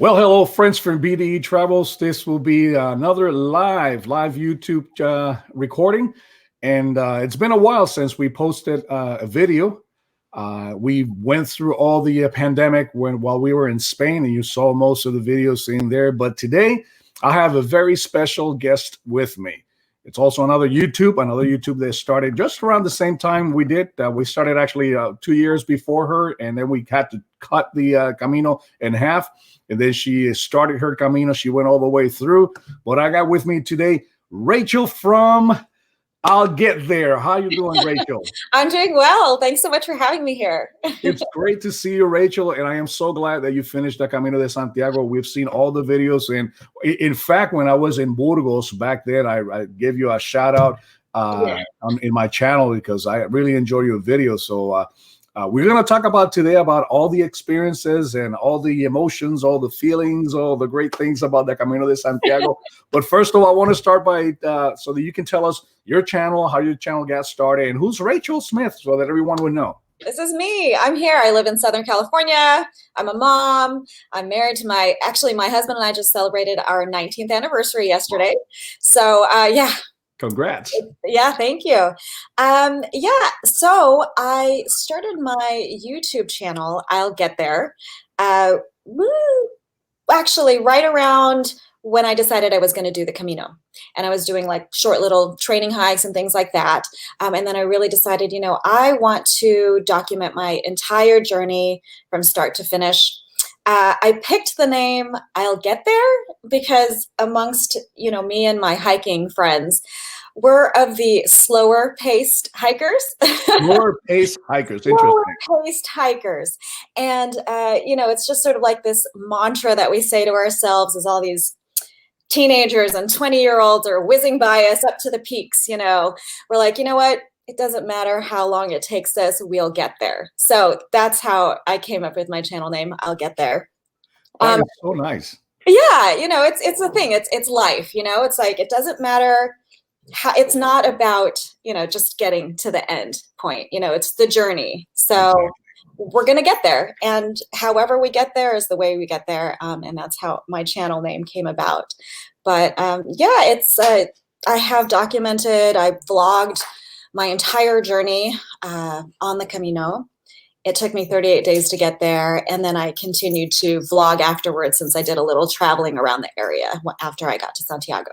Well, hello, friends from BDE Travels. This will be another live YouTube recording, and it's been a while since we posted a video. We went through all the pandemic while we were in Spain, and you saw most of the videos in there. But today, I have a very special guest with me. It's also another YouTube that started just around the same time we did. We started actually 2 years before her, and then we had to cut the Camino in half. And then she started her Camino. She went all the way through. But I got with me today, Rachel from I'll Get There. How you doing, Rachel? I'm doing well. Thanks so much for having me here. It's great to see you, Rachel. And I am so glad that you finished the Camino de Santiago. We've seen all the videos. And in fact, when I was in Burgos back then, I gave you a shout out in my channel because I really enjoy your videos. So we're going to talk about today about all the experiences and all the emotions, all the feelings, all the great things about the Camino de Santiago. But first of all, I want to start by so that you can tell us your channel, how your channel got started, and who's Rachelle Smith so that everyone would know. This is me. I'm here. I live in Southern California. I'm a mom. I'm married to my husband and I just celebrated our 19th anniversary yesterday. So yeah. Congrats. Yeah, thank you. Yeah, so I started my YouTube channel, I'll Get There, actually right around when I decided I was going to do the Camino. And I was doing like short little training hikes and things like that. And then I really decided, I want to document my entire journey from start to finish. I picked the name I'll Get There because amongst, me and my hiking friends, we're of the slower paced hikers. Slower paced hikers. Interesting. Slower paced hikers. And, it's just sort of like this mantra that we say to ourselves as all these teenagers and 20-year-olds are whizzing by us up to the peaks, We're like, you know what? It doesn't matter how long it takes us, we'll get there. So that's how I came up with my channel name, I'll Get There. That is so nice. Yeah, it's the thing. It's life, It's like it doesn't matter how, it's not about, just getting to the end point. It's the journey. So we're going to get there. And however we get there is the way we get there. And that's how my channel name came about. But yeah, I have documented, I vlogged my entire journey on the Camino. It took me 38 days to get there. And then I continued to vlog afterwards since I did a little traveling around the area after I got to Santiago.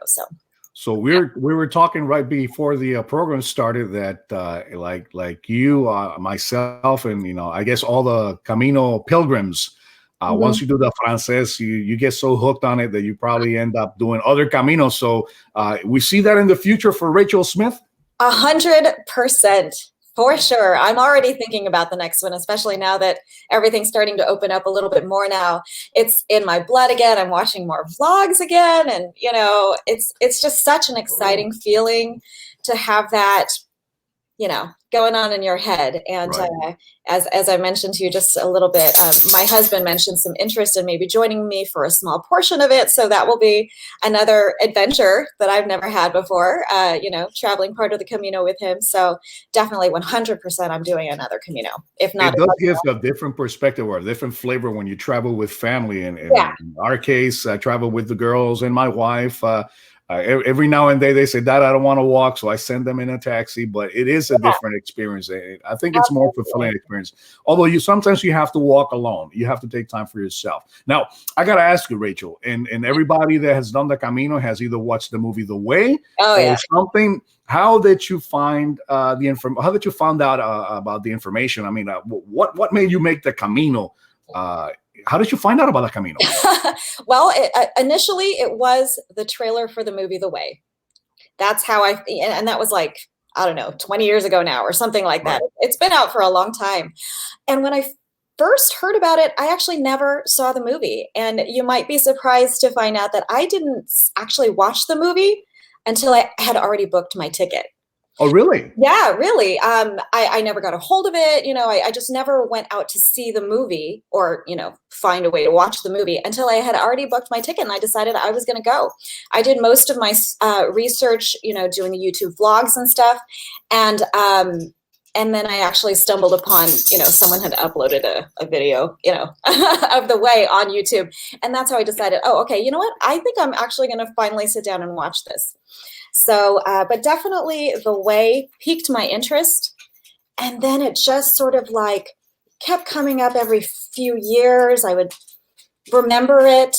So we were talking right before the program started that like you, myself, and I guess all the Camino pilgrims. Once you do the Frances, you get so hooked on it that you probably end up doing other Caminos. So we see that in the future for Rachelle Smith. 100%. For sure. I'm already thinking about the next one, especially now that everything's starting to open up a little bit more now. It's in my blood again. I'm watching more vlogs again. And, it's just such an exciting feeling to have that, going on in your head. And right. As I mentioned to you just a little bit, my husband mentioned some interest in maybe joining me for a small portion of it. So that will be another adventure that I've never had before, traveling part of the Camino with him. So definitely 100% I'm doing another Camino. If not, it does give a different perspective or a different flavor when you travel with family. And in our case, I travel with the girls and my wife. Every now and then they say, Dad, I don't want to walk. So I send them in a taxi, but it is a different experience. I think it's more fulfilling experience. Although sometimes you have to walk alone. You have to take time for yourself. Now, I got to ask you, Rachel, and everybody that has done the Camino has either watched the movie The Way or something. How did you find how did you find out about the information? I mean, what made you make the Camino? How did you find out about the Camino? Well, initially it was the trailer for the movie The Way. That's how and that was like, I don't know, 20 years ago now or something like that. It's been out for a long time. And when I first heard about it, I actually never saw the movie. And you might be surprised to find out that I didn't actually watch the movie until I had already booked my ticket. Oh, really? Yeah, really. I never got a hold of it. I just never went out to see the movie or, find a way to watch the movie until I had already booked my ticket and I decided I was going to go. I did most of my research, doing the YouTube vlogs and stuff. And And then I actually stumbled upon, someone had uploaded a video, of the way on YouTube. And that's how I decided, oh, okay, you know what? I think I'm actually going to finally sit down and watch this. So, but definitely the way piqued my interest. And then it just sort of like kept coming up every few years. I would remember it.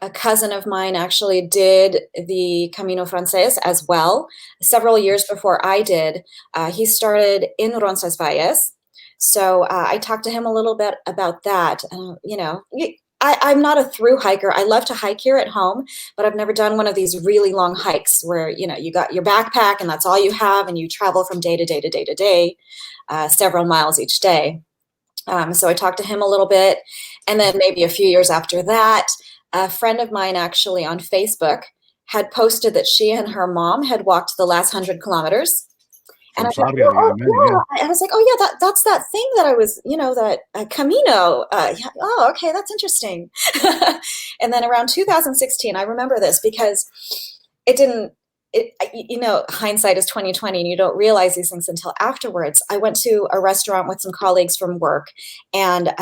A cousin of mine actually did the Camino Frances as well, several years before I did. He started in Roncesvalles. So I talked to him a little bit about that. I'm not a through hiker. I love to hike here at home, but I've never done one of these really long hikes where, you got your backpack and that's all you have and you travel from day to day to day to day, several miles each day. So I talked to him a little bit. And then maybe a few years after that, a friend of mine actually on Facebook had posted that she and her mom had walked the last 100 kilometers. And I was like, I was like, oh yeah, that's that thing that I was, that Camino. Oh, okay, that's interesting. And then around 2016, I remember this because hindsight is 2020 and you don't realize these things until afterwards. I went to a restaurant with some colleagues from work and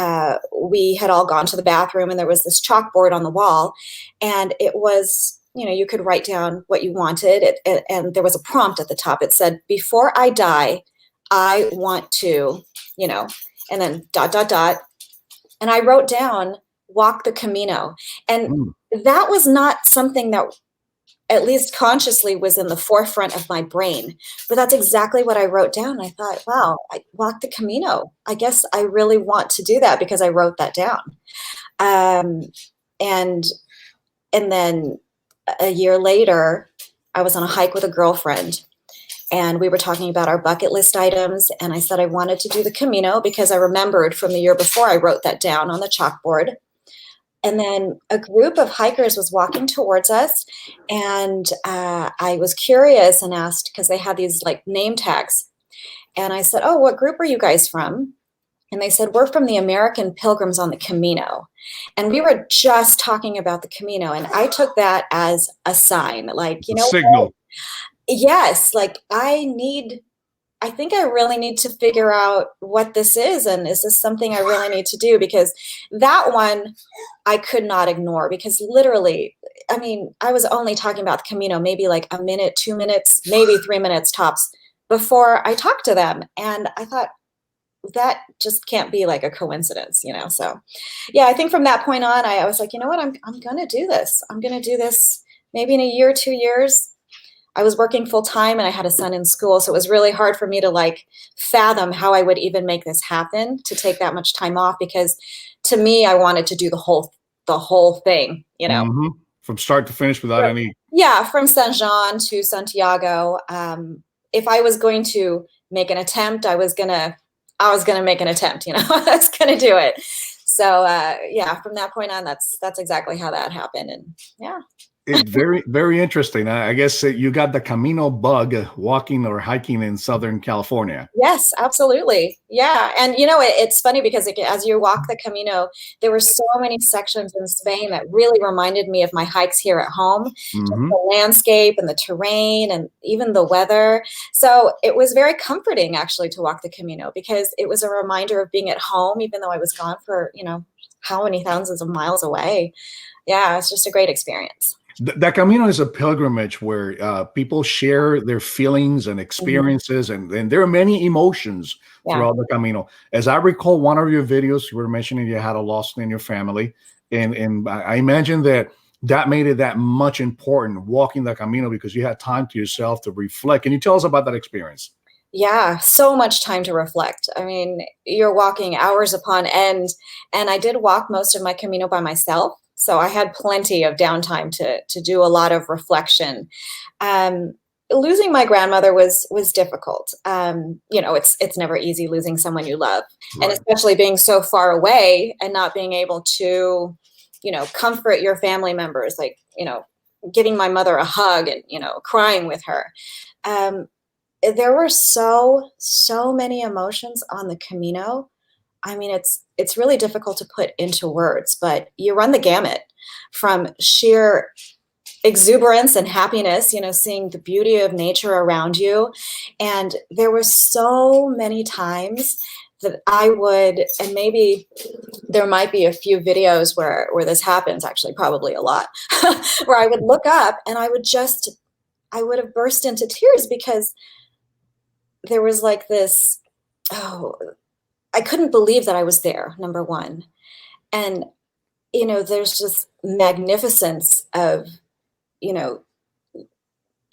we had all gone to the bathroom and there was this chalkboard on the wall and it was, you could write down what you wanted and there was a prompt at the top. It said, before I die, I want to, and then ... And I wrote down, walk the Camino. And that was not something that at least consciously was in the forefront of my brain, but that's exactly what I wrote down. I thought, wow, I walked the Camino. I guess I really want to do that because I wrote that down. And then a year later, I was on a hike with a girlfriend and we were talking about our bucket list items. And I said, I wanted to do the Camino because I remembered from the year before I wrote that down on the chalkboard. And then a group of hikers was walking towards us and I was curious and asked, because they had these like name tags. And I said, oh, what group are you guys from? And they said, we're from the American Pilgrims on the Camino. And we were just talking about the Camino. And I took that as a sign, like, signal. What? Yes, like I think I really need to figure out what this is. And is this something I really need to do? Because that one I could not ignore because literally, I mean, I was only talking about the Camino, maybe like a minute, 2 minutes, maybe 3 minutes tops before I talked to them. And I thought that just can't be like a coincidence, So yeah, I think from that point on, I was like, you know what, I'm going to do this. I'm going to do this maybe in a year, 2 years. I was working full time and I had a son in school. So it was really hard for me to like fathom how I would even make this happen, to take that much time off, because to me, I wanted to do the whole thing, From start to finish without any. Yeah. From Saint Jean to Santiago. If I was going to make an attempt, I was going to make an attempt, I was going to do it. So yeah, from that point on, that's exactly how that happened. And yeah. It's very, very interesting. I guess you got the Camino bug walking or hiking in Southern California. Yes, absolutely. Yeah. And, it's funny because as you walk the Camino, there were so many sections in Spain that really reminded me of my hikes here at home, just the landscape and the terrain and even the weather. So it was very comforting actually to walk the Camino because it was a reminder of being at home, even though I was gone for, how many thousands of miles away. Yeah, it's just a great experience. The Camino is a pilgrimage where people share their feelings and experiences, and there are many emotions throughout the Camino. As I recall, one of your videos, you were mentioning you had a loss in your family, and I imagine that made it that much important, walking the Camino, because you had time to yourself to reflect. Can you tell us about that experience? Yeah, so much time to reflect. I mean, you're walking hours upon end, and I did walk most of my Camino by myself. So I had plenty of downtime to do a lot of reflection. Losing my grandmother was difficult. It's never easy losing someone you love, and especially being so far away and not being able to, comfort your family members, like, giving my mother a hug and, crying with her. There were so many emotions on the Camino. I mean, it's really difficult to put into words, but you run the gamut from sheer exuberance and happiness, you know, seeing the beauty of nature around you. And there were so many times that I would, and maybe there might be a few videos where this happens, actually probably a lot, where I would look up and I would have burst into tears because there was like this, oh, I couldn't believe that I was there, number one. And, you know, there's just magnificence of, you know,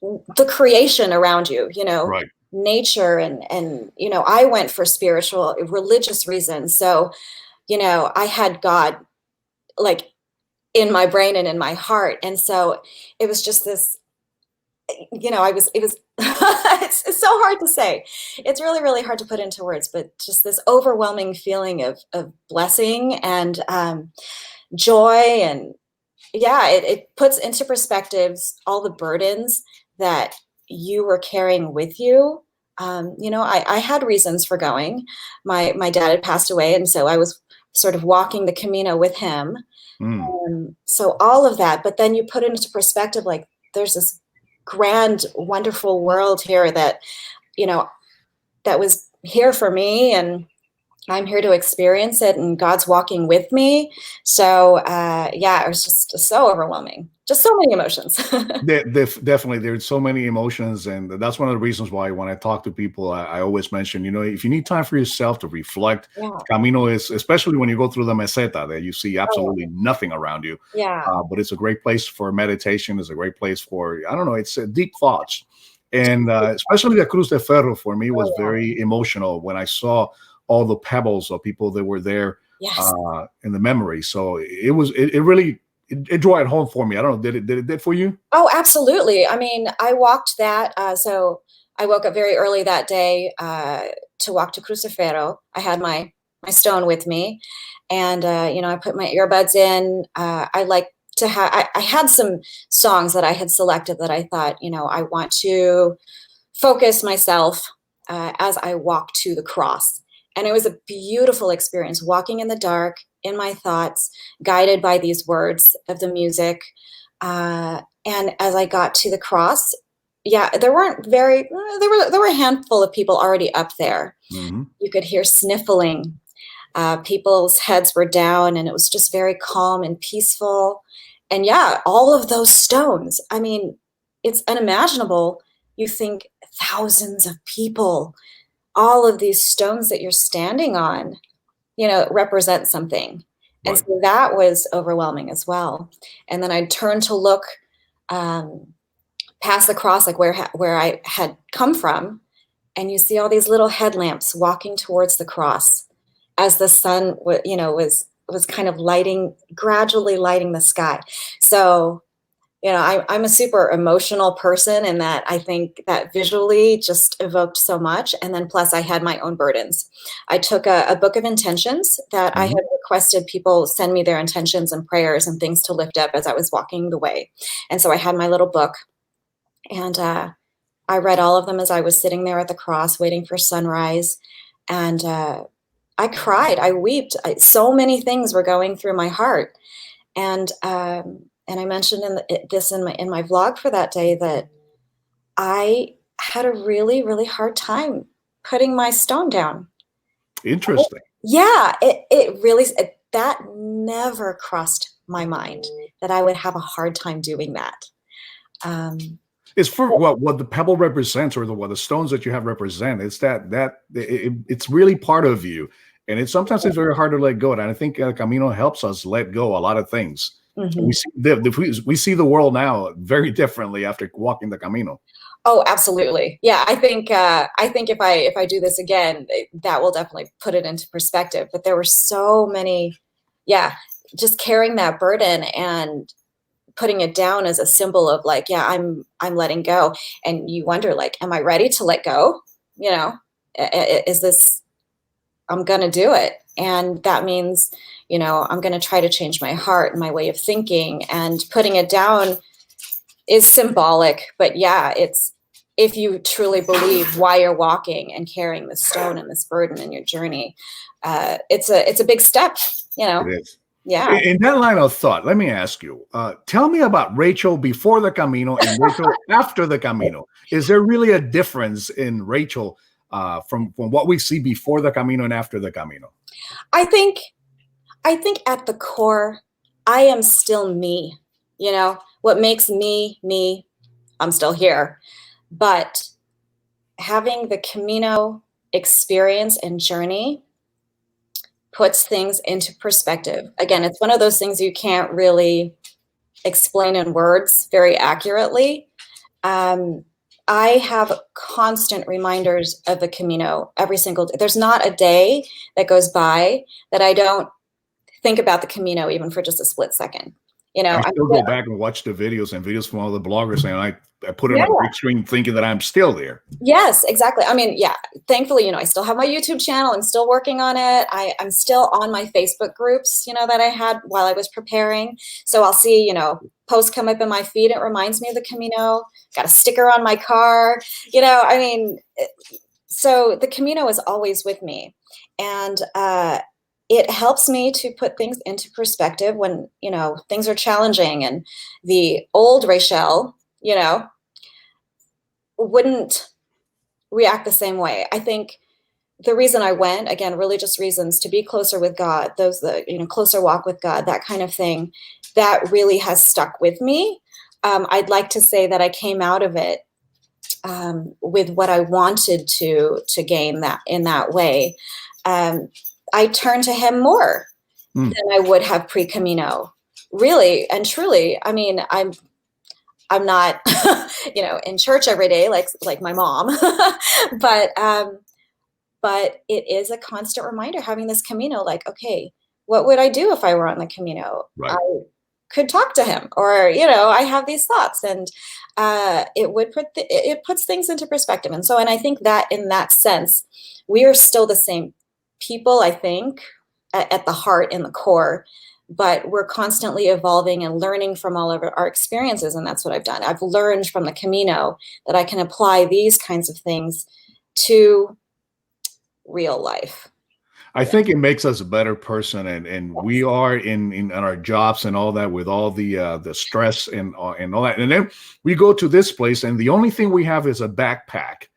the creation around you, you know, Right. nature and, you know, I went for spiritual, religious reasons. So, you know, I had God like in my brain and in my heart. And so it was just this, you know, it was, it's so hard to say. It's really, really hard to put into words, but just this overwhelming feeling of blessing and joy. And yeah, it puts into perspectives all the burdens that you were carrying with you. You know, I had reasons for going. My dad had passed away, and so I was sort of walking the Camino with him. Mm. So all of that, but then you put it into perspective, like there's this grand, wonderful world here that, you know, that was here for me, and I'm here to experience it, and God's walking with me. So yeah, it was just so overwhelming, just so many emotions. Definitely, there's so many emotions, and that's one of the reasons why when I talk to people, I always mention, you know, if you need time for yourself to reflect, Yeah. Camino is, especially when you go through the meseta, that you see Oh, absolutely nothing around you. yeah. But it's a great place for meditation. It's a great place for, I don't know, it's deep thoughts, and especially the Cruz de Ferro for me was Oh, yeah. very emotional when I saw all the pebbles of people that were there Yes. in the memory. So it really it drew it home for me. I don't know, did it for you? Oh, absolutely. I mean, I walked that. So I woke up very early that day to walk to Crucifero. I had my stone with me, and you know, I put my earbuds in. I like to have. I had some songs that I had selected that I thought, you know, I want to focus myself as I walk to the cross. And it was a beautiful experience walking in the dark, in my thoughts, guided by these words of the music. And as I got to the cross, yeah, there were a handful of people already up there. Mm-hmm. You could hear sniffling. People's heads were down, and it was just very calm and peaceful. And yeah, all of those stones. I mean, it's unimaginable. You think thousands of people, all of these stones that you're standing on, you know, represent something. And Right. so that was overwhelming as well. And then I'd turn to look past the cross, like where I had come from, and you see all these little headlamps walking towards the cross as the sun, you know, was kind of gradually lighting the sky. So, you know, I'm a super emotional person, and that I think that visually just evoked so much. And then plus I had my own burdens. I took a book of intentions that I Mm-hmm. had requested people send me their intentions and prayers and things to lift up as I was walking the way. And so I had my little book, and I read all of them as I was sitting there at the cross waiting for sunrise. And I cried, I wept. So many things were going through my heart. And I mentioned in my vlog for that day that I had a really, really hard time putting my stone down. Interesting. Yeah, it really, that never crossed my mind that I would have a hard time doing that. It's for what the pebble represents, or what the stones that you have represent. It's it's really part of you, and sometimes it's very hard to let go. And I think Camino helps us let go a lot of things. Mhm. We see the world now very differently after walking the Camino. Oh, absolutely. Yeah, I think if I do this again, that will definitely put it into perspective. But there were so many, yeah, just carrying that burden and putting it down as a symbol of like, yeah, I'm letting go. And you wonder, like, am I ready to let go? You know, is this, I'm gonna do it. And that means, you know, I'm gonna try to change my heart and my way of thinking, and putting it down is symbolic. But yeah, it's, if you truly believe why you're walking and carrying this stone and this burden in your journey, it's a big step, you know. It is. Yeah. In that line of thought, let me ask you, tell me about Rachel before the Camino and Rachel after the Camino. Is there really a difference in Rachel from what we see before the Camino and after the Camino? I think at the core, I am still me. You know, what makes me, me, I'm still here. But having the Camino experience and journey puts things into perspective. Again, it's one of those things you can't really explain in words very accurately. I have constant reminders of the Camino every single day. There's not a day that goes by that I don't think about the Camino even for just a split second. You know, I still go back and watch the videos from all the bloggers, and I put it on a big screen thinking that I'm still there. Yes, exactly. I mean, yeah, thankfully, you know, I still have my YouTube channel. I'm still working on it. I'm still on my Facebook groups, you know, that I had while I was preparing. So I'll see, you know, posts come up in my feed. It reminds me of the Camino. Got a sticker on my car. You know, I mean, so the Camino is always with me. And it helps me to put things into perspective when, you know, things are challenging. And the old Rachelle, you know, wouldn't react the same way. I think the reason I went, again, religious reasons, to be closer with God, those, you know, closer walk with God, that kind of thing, that really has stuck with me. I'd like to say that I came out of it with what I wanted to gain that in that way. I turned to him more than I would have pre-Camino. Really and truly. I mean, I'm not, you know, in church every day like my mom, but it is a constant reminder having this Camino. Like, okay, what would I do if I were on the Camino? Right. I could talk to him, or, you know, I have these thoughts, and it puts things into perspective. And I think that in that sense, we are still the same people, I think, at the heart, in the core, but we're constantly evolving and learning from all of our experiences. And that's what I've done. I've learned from the Camino that I can apply these kinds of things to real life. I think it makes us a better person, and we are in our jobs and all that, with all the stress and all that. And then we go to this place, and the only thing we have is a backpack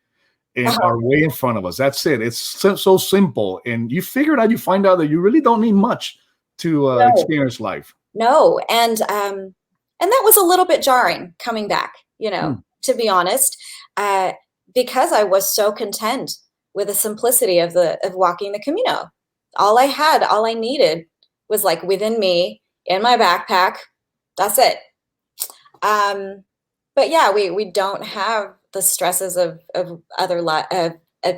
and our way in front of us. That's it. It's so simple. And you find out that you really don't need much to experience life. No. And that was a little bit jarring coming back, you know, to be honest, because I was so content with the simplicity of walking the Camino. All I needed was like within me in my backpack. That's it. But yeah, we don't have the stresses of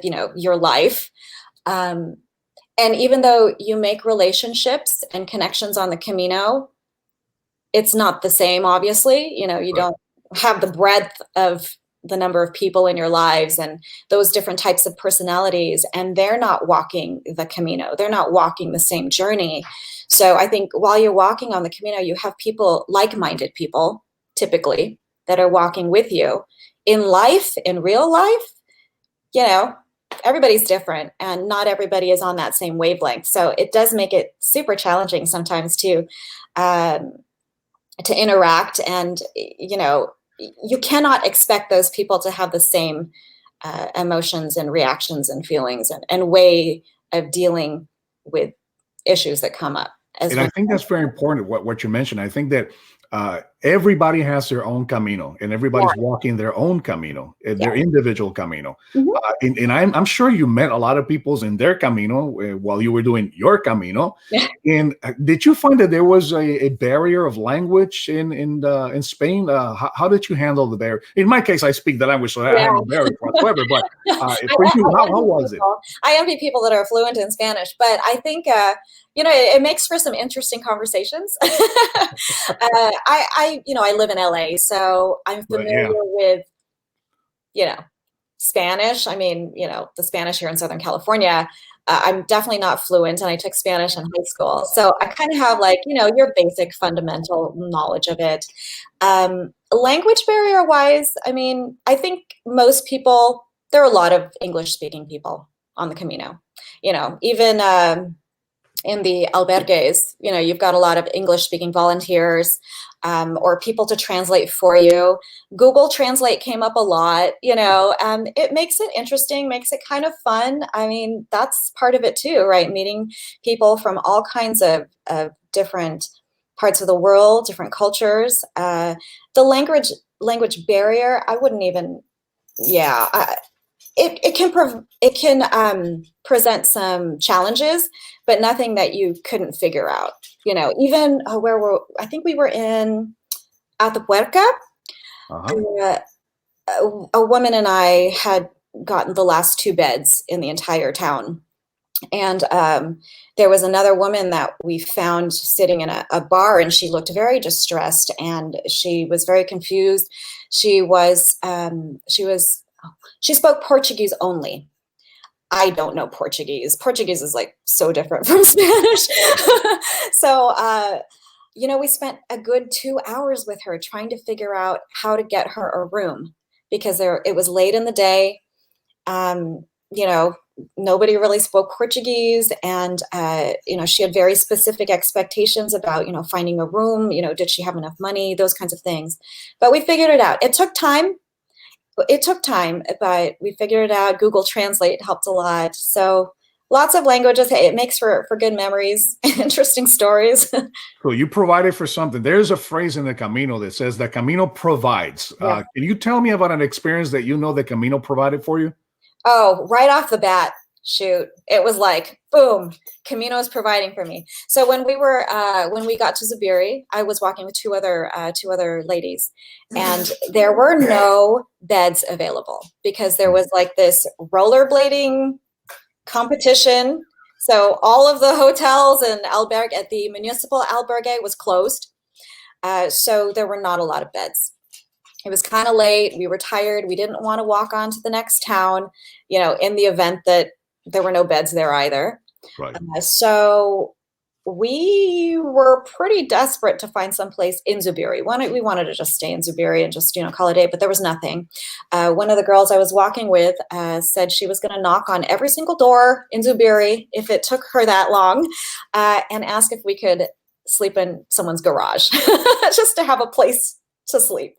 you know, your life. And even though you make relationships and connections on the Camino, it's not the same, obviously. You know, you don't have the breadth of the number of people in your lives and those different types of personalities, and they're not walking the Camino. They're not walking the same journey. So I think while you're walking on the Camino, you have people, like-minded people, typically, that are walking with you. In life, in real life, you know, everybody's different, and not everybody is on that same wavelength. So it does make it super challenging sometimes to interact, and, you know, you cannot expect those people to have the same emotions and reactions and feelings and way of dealing with issues that come up. And I think that's very important, what you mentioned. I think that everybody has their own Camino, and everybody's walking their own Camino, their individual Camino. And I'm sure you met a lot of people in their Camino while you were doing your Camino. And did you find that there was a barrier of language in Spain? How did you handle the barrier? In my case, I speak the language, so I have no barrier whatsoever. But for you, how was it? I envy people that are fluent in Spanish, but I think you know, it makes for some interesting conversations. You know, I live in LA, so I'm familiar with, you know, Spanish. I mean, you know, the Spanish here in Southern California. I'm definitely not fluent, and I took Spanish in high school. So I kind of have, like, you know, your basic fundamental knowledge of it. Language barrier wise, I mean, I think most people, there are a lot of English speaking people on the Camino. You know, even in the albergues, you know, you've got a lot of English speaking volunteers, or people to translate for you. Google Translate came up a lot, you know, it makes it interesting, makes it kind of fun. I mean, that's part of it too, right? Meeting people from all kinds of different parts of the world, different cultures. The language barrier, I wouldn't even, yeah, it can present some challenges, but nothing that you couldn't figure out. You know, even I think we were in Atapuerca. A woman and I had gotten the last 2 beds in the entire town. And there was another woman that we found sitting in a bar, and she looked very distressed and she was very confused. She spoke Portuguese only. I don't know Portuguese. Portuguese is like so different from Spanish. So, you know, we spent a good 2 hours with her trying to figure out how to get her a room, because it was late in the day. You know, nobody really spoke Portuguese, and you know, she had very specific expectations about, you know, finding a room. You know, did she have enough money? Those kinds of things. But we figured it out. It took time, but we figured it out. Google Translate helped a lot. So lots of languages. It makes for good memories, interesting stories. So you provided for something. There's a phrase in the Camino that says the Camino provides. Yeah. Can you tell me about an experience that you know the Camino provided for you? Oh, right off the bat, shoot. It was like, boom, Camino is providing for me. So when we got to Zubiri, I was walking with two other ladies, and there were no beds available because there was like this rollerblading competition. So all of the hotels and albergue at the municipal albergue was closed. So there were not a lot of beds. It was kind of late. We were tired. We didn't want to walk on to the next town, you know, in the event that there were no beds there either. Right. So we were pretty desperate to find some place in Zubiri. We wanted to just stay in Zubiri and just, you know, call it a day, but there was nothing. One of the girls I was walking with said she was going to knock on every single door in Zubiri if it took her that long, and ask if we could sleep in someone's garage just to have a place to sleep.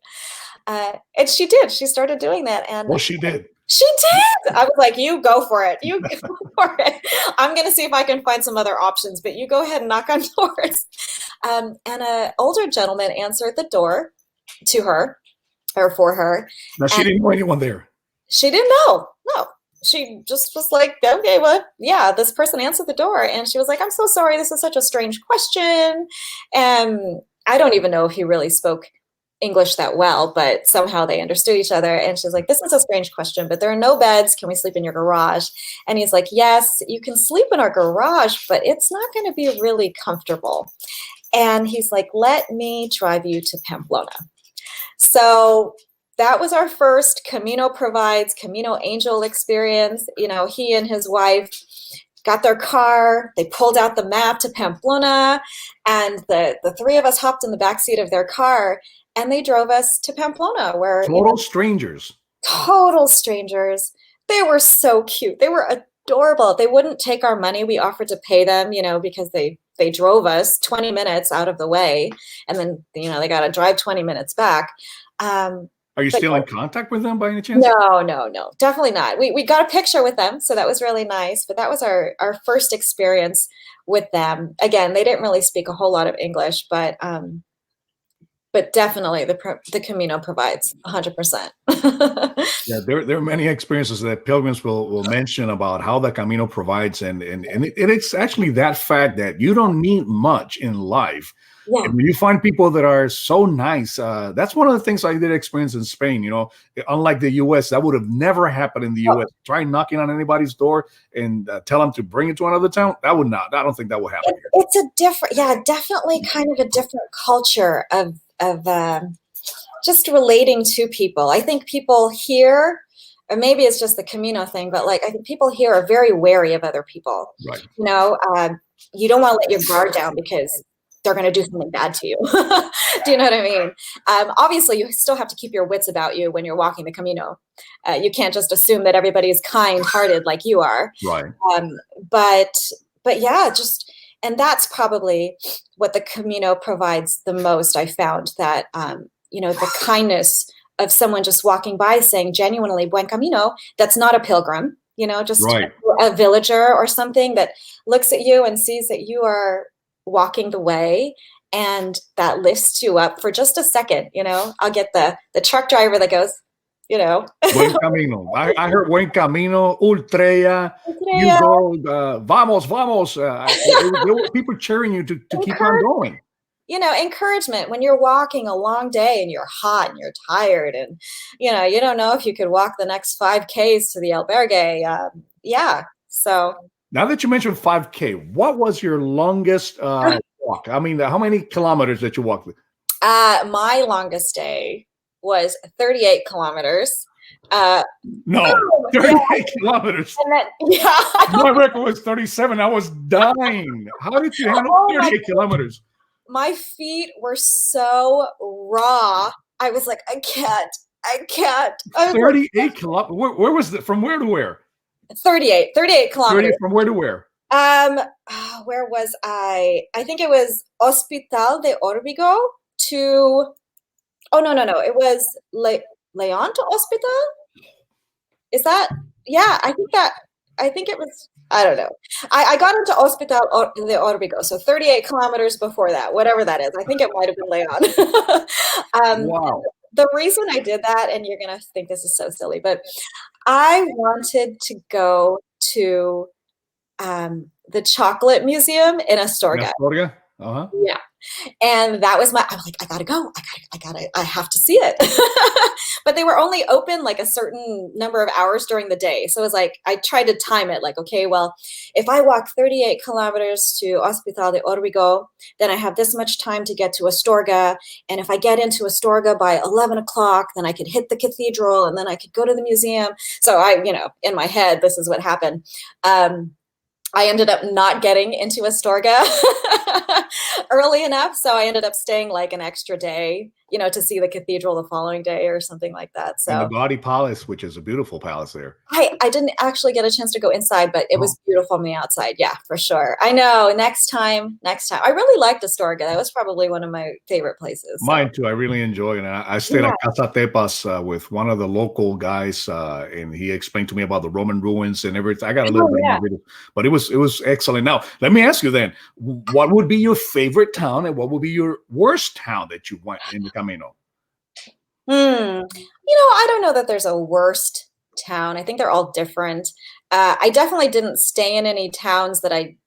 And she did. She started doing that. And well, she did. She did. I was like, you go for it. You go for it. I'm going to see if I can find some other options, but you go ahead and knock on doors. And an older gentleman answered the door to her, or for her. Now, she didn't know anyone there. She didn't know. No. She just was like, okay, well, yeah, this person answered the door. And she was like, I'm so sorry. This is such a strange question. And I don't even know if he really spoke English that well, but somehow they understood each other. And she's like, this is a strange question, but there are no beds. Can we sleep in your garage? And he's like, yes, you can sleep in our garage, but it's not going to be really comfortable. And he's like, let me drive you to Pamplona. So that was our first Camino Provides, Camino Angel experience. You know, he and his wife got their car, they pulled out the map to Pamplona, and the three of us hopped in the backseat of their car, and they drove us to Pamplona, where total strangers. Total strangers. They were so cute. They were adorable. They wouldn't take our money. We offered to pay them, you know, because they drove us 20 minutes out of the way, and then, you know, they got to drive 20 minutes back. Are you still in contact with them by any chance? No, definitely not. We got a picture with them, so that was really nice. But that was our first experience with them. Again, they didn't really speak a whole lot of English, but definitely the Camino provides 100%. Yeah, there are many experiences that pilgrims will mention about how the Camino provides, and it's actually that fact that you don't need much in life. Yeah. And when you find people that are so nice, that's one of the things I did experience in Spain. You know, unlike the U.S., that would have never happened in the U.S. Try knocking on anybody's door and tell them to bring it to another town. That would not. I don't think that will happen. It's a different, definitely kind of a different culture of just relating to people. I think people here, or maybe it's just the Camino thing, but like I think people here are very wary of other people. Right. You know, you don't want to let your guard down because they're going to do something bad to you. Do you know what I mean? Obviously, you still have to keep your wits about you when you're walking the Camino. You can't just assume that everybody is kind-hearted like you are. Right. But yeah, just and that's probably what the Camino provides the most. I found that, the kindness of someone just walking by saying genuinely buen camino, that's not a pilgrim, just Right. a villager or something that looks at you and sees that you are walking the way, and that lifts you up for just a second. I'll get the truck driver that goes, Buen camino. I heard buen camino, ultraya. You go, vamos, vamos. There were people cheering you to keep on going. Encouragement when you're walking a long day and you're hot and you're tired and, you don't know if you could walk the next 5Ks to the albergue. Yeah. So now that you mentioned 5K, what was your longest walk? I mean, how many kilometers did you walk? My longest day was 38 kilometers. No, 38 kilometers. And then, My record was 37. I was dying. How did you handle 38 kilometers? My feet were so raw. I was like, I can't. 38 kilometers. Where was it? From where to where? 38 kilometers. 30 from where to where? Where was I? I think it was Hospital de Órbigo to. Oh no! It was Leon to Hospital. Is that? Yeah, I think it was. I don't know. I got into Hospital de Órbigo, so 38 kilometers before that, whatever that is. I think it might have been Leon. Wow. The reason I did that, and you're going to think this is so silly, but I wanted to go to the chocolate museum in Astorga. Astorga? Uh-huh. Yeah. And that was I'm like, I gotta go. I have to see it. But they were only open like a certain number of hours during the day. So it was like, I tried to time it like, okay, well, if I walk 38 kilometers to Hospital de Órbigo, then I have this much time to get to Astorga. And if I get into Astorga by 11 o'clock, then I could hit the cathedral and then I could go to the museum. So in my head, this is what happened. I ended up not getting into Astorga early enough. So I ended up staying like an extra day, to see the cathedral the following day or something like that. So and the Gaudi Palace, which is a beautiful palace there. I didn't actually get a chance to go inside, but it was beautiful on the outside. Yeah, for sure. I know. Next time. I really liked Astorga. That was probably one of my favorite places. So. Mine too. I really enjoyed it. I stayed at Casa Tepas with one of the local guys, and he explained to me about the Roman ruins and everything. I got a little bit more video, but it was excellent. Now, let me ask you then, what would be your favorite town and what would be your worst town that you went in the Camino? I don't know that there's a worst town. I think they're all different. I definitely didn't stay in any towns that I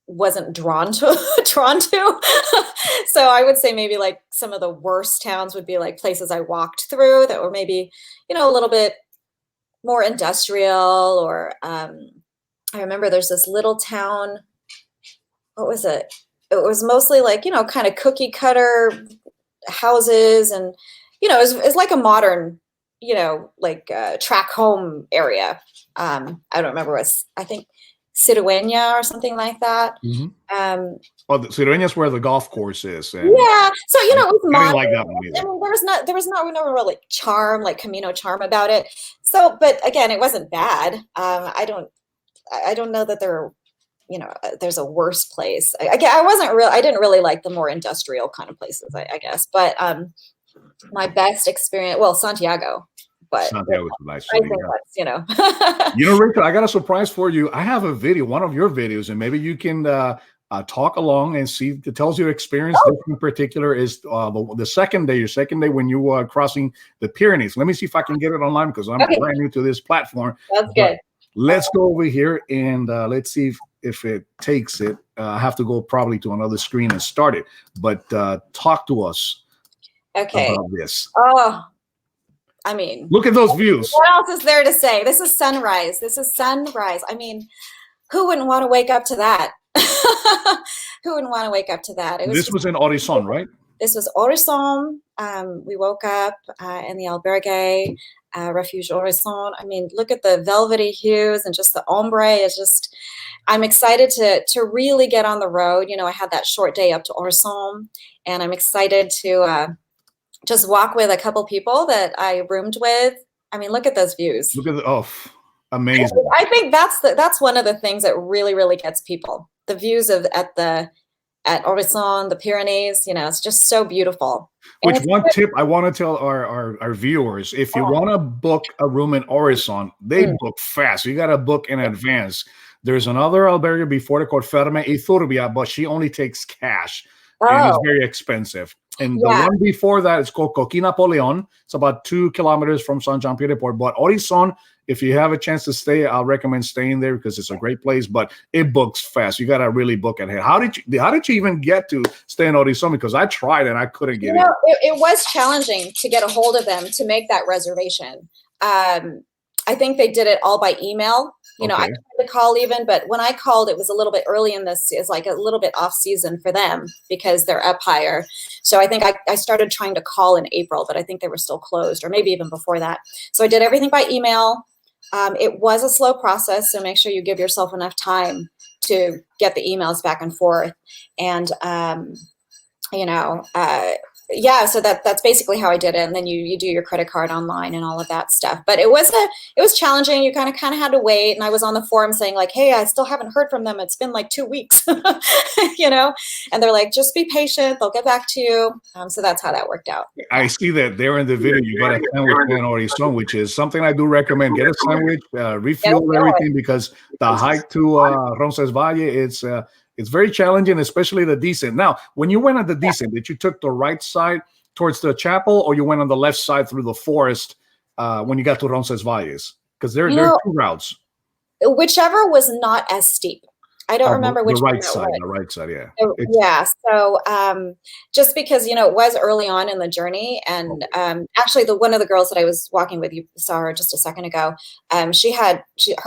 wasn't drawn to. So I would say maybe like some of the worst towns would be like places I walked through that were maybe, a little bit more industrial, or I remember there's this little town. What was it? It was mostly like, kind of cookie cutter houses, and it's like a modern, like track home area. I don't remember I think Cirueña or something like that. Mm-hmm. The Cirueña is where the golf course is. And yeah, so it was modern. I didn't like that one either. I mean, there was no real like charm, like Camino charm about it. So, but again, it wasn't bad. I don't know that there's a worse place. I didn't really like the more industrial kind of places, I guess. But my best experience, well, Santiago. But Santiago is a nice I city. think that's, Rachel, I got a surprise for you. I have a video, one of your videos, and maybe you can talk along and see. It tells your experience. This in particular is the second day, your second day when you were crossing the Pyrenees. Let me see if I can get it online because I'm brand new to this platform. That's good. Let's go over here and let's see if it takes it. I have to go probably to another screen and start it. But talk to us about this. Oh, I mean, look at those views. What else is there to say? This is sunrise. I mean, who wouldn't want to wake up to that? Who wouldn't want to wake up to that? This was in Horizon, right? This was Horizon. We woke up in the albergue, Refuge Horizon. I mean, look at the velvety hues and just the ombre is just, I'm excited to really get on the road. I had that short day up to Horizon, and I'm excited to just walk with a couple people that I roomed with. I mean, look at those views. Look at amazing. I think that's one of the things that really, really gets people. the views at Horizon, the Pyrenees, you know, it's just so beautiful. Which one tip I want to tell our viewers, if you want to book a room in Horizon, they book fast. You got to book in advance. There's another albergue before they called Ferme y Turbia, but she only takes cash. And it's very expensive. And the one before that is called Coquí Napoleon. It's about 2 kilometers from San Jean Pied de Port. But Horizon, if you have a chance to stay, I'll recommend staying there because it's a great place. But it books fast. You got to really book ahead. How did you even get to stay in Horizon? Because I tried and I couldn't get in. It was challenging to get a hold of them to make that reservation. I think they did it all by email. You know, I tried to call even, but when I called, it was a little bit early in this. It's like a little bit off season for them because they're up higher. So I think I started trying to call in April, but I think they were still closed, or maybe even before that. So I did everything by email. It was a slow process, so make sure you give yourself enough time to get the emails back and forth. And so that's basically how I did it. And then you do your credit card online and all of that stuff. But it was challenging. You kind of had to wait. And I was on the forum saying like, hey, I still haven't heard from them. It's been like 2 weeks, you know, and they're like, just be patient. They'll get back to you. So that's how that worked out. I see that there in the video, you got a sandwich in Horizon, which is something I do recommend. Get a sandwich, refuel everything, because the hike to Roncesvalles, it's very challenging, especially the descent. Now, when you went on the descent, did you took the right side towards the chapel, or you went on the left side through the forest when you got to Roncesvalles? Because there are 2 routes. Whichever was not as steep. I don't remember which one. The right side, yeah. So just because, you know, it was early on in the journey, and actually one of the girls that I was walking with, you saw her just a second ago, her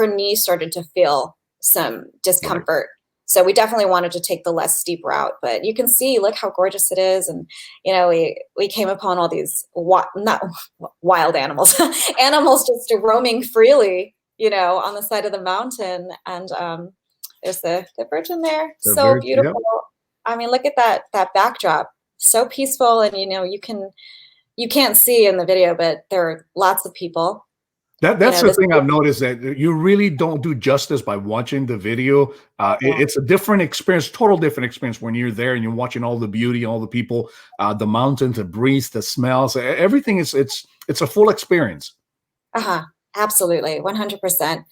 knee started to feel some discomfort. Right. So we definitely wanted to take the less steep route, but you can see, look how gorgeous it is. And, you know, we came upon all these not wild animals, animals just roaming freely, you know, on the side of the mountain. And there's the Virgin there. So beautiful. Yep. I mean, look at that backdrop. So peaceful. And, you know, you can't see in the video, but there are lots of people. That's the thing I've noticed, that you really don't do justice by watching the video. It's a different experience, total different experience when you're there and you're watching all the beauty, all the people, the mountains, the breeze, the smells, everything. It's a full experience. Absolutely, 100%.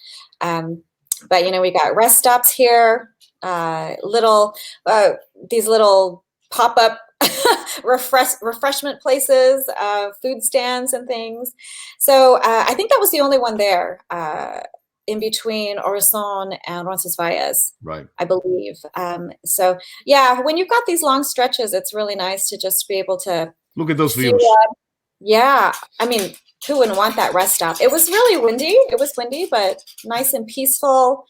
But you know, we got rest stops here, these little pop-up refreshment places, food stands and things. So I think that was the only one there in between Horizon and Roncesvalles, right? I believe. So yeah, when you've got these long stretches, it's really nice to just be able to look at those views. Yeah, I mean, who wouldn't want that rest stop? It was really windy. It was windy, but nice and peaceful.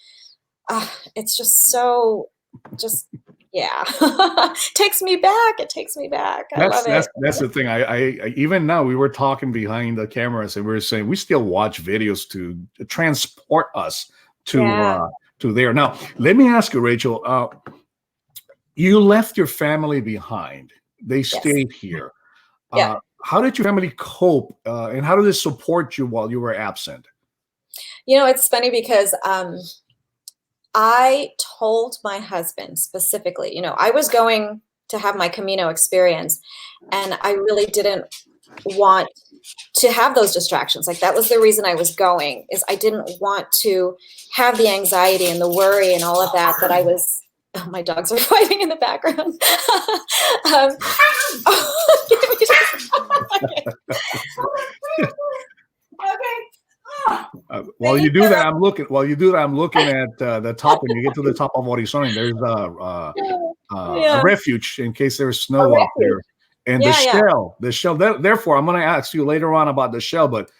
It's just so yeah. Takes me back. It takes me back. I love it. That's the thing. I even now, we were talking behind the cameras and we were saying we still watch videos to transport us to there. Now, let me ask you, Rachel, you left your family behind. They stayed here. How did your family cope and how did they support you while you were absent? You know, it's funny because I told my husband specifically, you know, I was going to have my Camino experience and I really didn't want to have those distractions. Like that was the reason I was going, is I didn't want to have the anxiety and the worry and all of that I was. Oh, my dogs are fighting in the background. While you do that, I'm looking at the top. When you get to the top of Horizon, there's a refuge in case there's snow up there, and the shell. Therefore, I'm going to ask you later on about the shell, but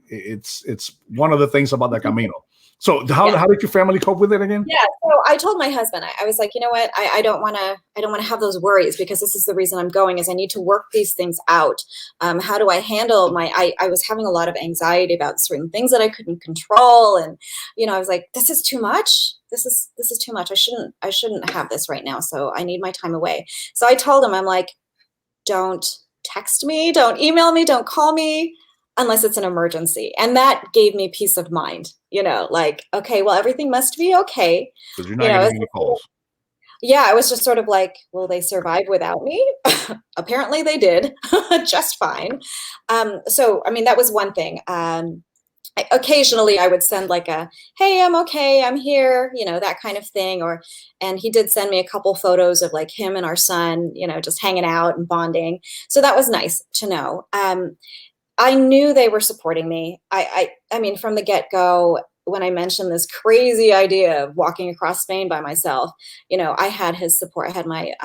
it's one of the things about the Camino. So how did your family cope with it again? Yeah, so I told my husband, I was like, you know what, I don't want to have those worries, because this is the reason I'm going, is I need to work these things out. How do I handle I was having a lot of anxiety about certain things that I couldn't control, and you know, I was like, this is too much. This is too much. I shouldn't have this right now. So I need my time away. So I told him, I'm like, don't text me, don't email me, don't call me. unless it's an emergency. And that gave me peace of mind, like, okay, well, everything must be okay. Because you're not getting any calls. Yeah, I was just sort of like, will they survive without me? Apparently they did just fine. So, I mean, that was one thing. Occasionally I would send like a, hey, I'm okay, I'm here, that kind of thing. And he did send me a couple photos of like him and our son, just hanging out and bonding. So that was nice to know. I knew they were supporting me. I mean, from the get-go, when I mentioned this crazy idea of walking across Spain by myself, I had his support. I had my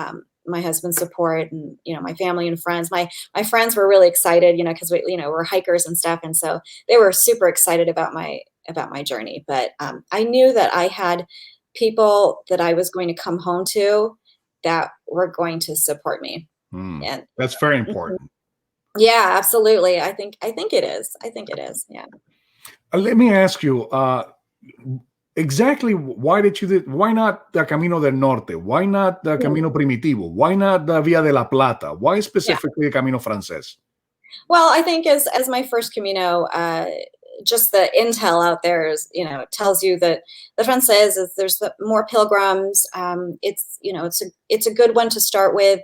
husband's support, and my family and friends. My friends were really excited, because we're hikers and stuff, and so they were super excited about my journey. But I knew that I had people that I was going to come home to that were going to support me. And that's very important. Yeah, absolutely. I think it is. Yeah. Let me ask you, exactly why not the Camino del Norte? Why not the Camino Primitivo? Why not the Via de la Plata? Why specifically the Camino Francés? Well, I think as my first Camino, just the intel out there is, tells you that the Francés there's more pilgrims. It's a good one to start with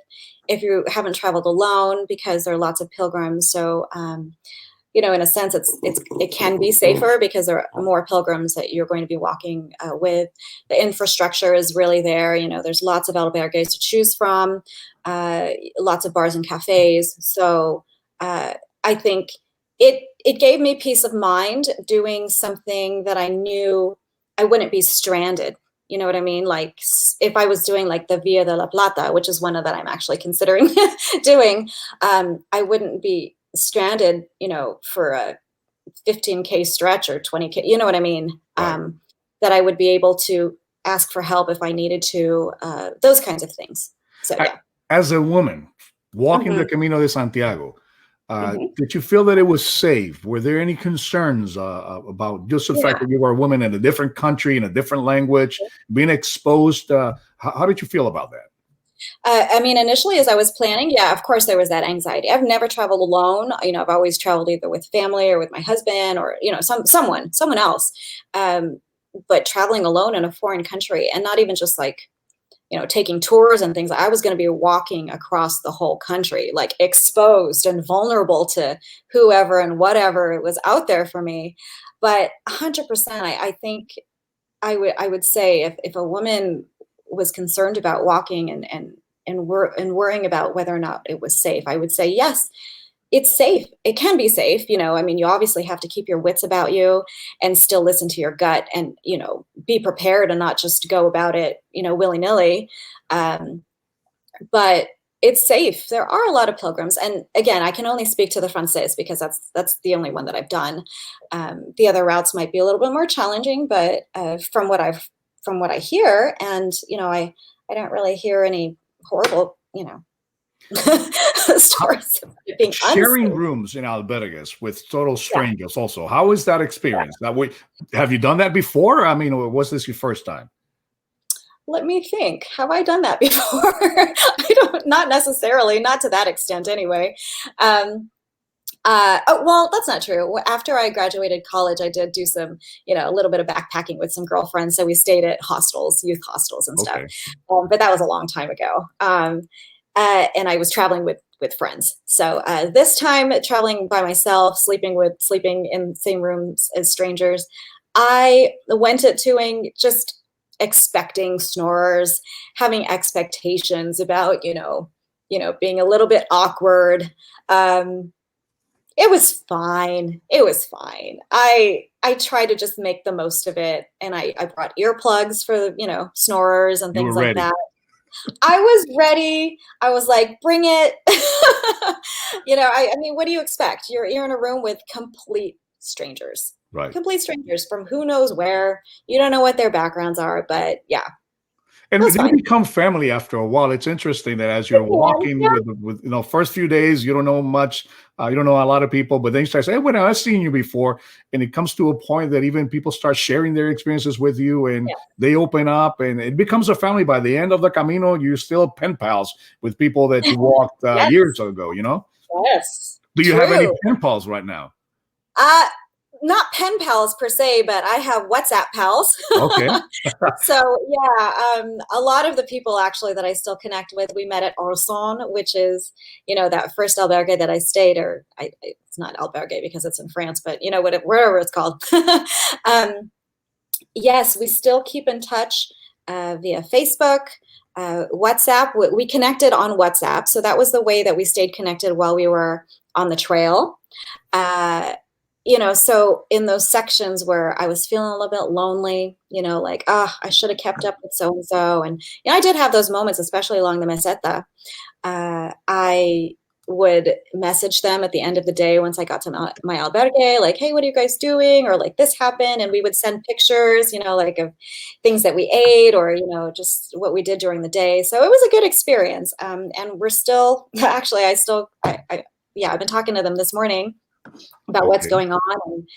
if you haven't traveled alone, because there are lots of pilgrims. So, in a sense, it can be safer because there are more pilgrims that you're going to be walking with. The infrastructure is really there. There's lots of albergues to choose from, lots of bars and cafes. So I think it gave me peace of mind doing something that I knew I wouldn't be stranded. You know what I mean? Like if I was doing like the Via de la Plata, which is one that I'm actually considering doing, I wouldn't be stranded, for a 15K stretch or 20K, you know what I mean? Right. That I would be able to ask for help if I needed to, those kinds of things. So, yeah. As a woman walking the Camino de Santiago, did you feel that it was safe? Were there any concerns about just the fact that you were a woman in a different country, in a different language, being exposed? How did you feel about that? I mean, initially, as I was planning, yeah, of course, there was that anxiety. I've never traveled alone. I've always traveled either with family or with my husband or, someone else. But traveling alone in a foreign country, and not even just like, taking tours and things, I was going to be walking across the whole country, like exposed and vulnerable to whoever and whatever was out there for me. But 100%, I think I would say if a woman was concerned about walking and worrying about whether or not it was safe, I would say, yes, it's safe. It can be safe. I mean, you obviously have to keep your wits about you and still listen to your gut and, be prepared and not just go about it, willy-nilly. But it's safe. There are a lot of pilgrims. And again, I can only speak to the Francés because that's the only one that I've done. The other routes might be a little bit more challenging, but from what I hear, and, I don't really hear any horrible, stories of it being sharing unsafe. rooms in albergues with total strangers. Also, how is that experience? Have you done that before? I mean, or was this your first time? Let me think. Have I done that before? Not necessarily, not to that extent anyway. Well, that's not true. After I graduated college, I did do some, a little bit of backpacking with some girlfriends. So we stayed at hostels, youth hostels and stuff. But that was a long time ago. And I was traveling with friends. So this time, traveling by myself, sleeping in the same rooms as strangers, I went at doing just expecting snorers, having expectations about, being a little bit awkward. It was fine. I tried to just make the most of it. And I brought earplugs for, snorers and things like that. I was ready. I was like, bring it. I mean, what do you expect? You're in a room with complete strangers. Right. Complete strangers from who knows where. You don't know what their backgrounds are, but yeah. And they become family after a while. It's interesting that as you're walking with first few days, you don't know much, you don't know a lot of people, but then you start saying, hey, well, I've seen you before. And it comes to a point that even people start sharing their experiences with you and they open up and it becomes a family. By the end of the Camino, you're still pen pals with people that you walked years ago, Yes. Do you have any pen pals right now? Uh, Not pen pals per se, but I have WhatsApp pals. Okay. So yeah, a lot of the people actually that I still connect with, we met at Orson, which is, that first albergue that I stayed, or it's not albergue because it's in France, but wherever it's called. Yes, we still keep in touch via Facebook, WhatsApp. We connected on WhatsApp, so that was the way that we stayed connected while we were on the trail. So in those sections where I was feeling a little bit lonely, like, I should have kept up with so-and-so. And I did have those moments, especially along the Meseta. I would message them at the end of the day once I got to my albergue, like, hey, what are you guys doing? Or like, this happened. And we would send pictures, like of things that we ate, or, just what we did during the day. So it was a good experience. And we're still, actually, I've been talking to them this morning about what's going on, and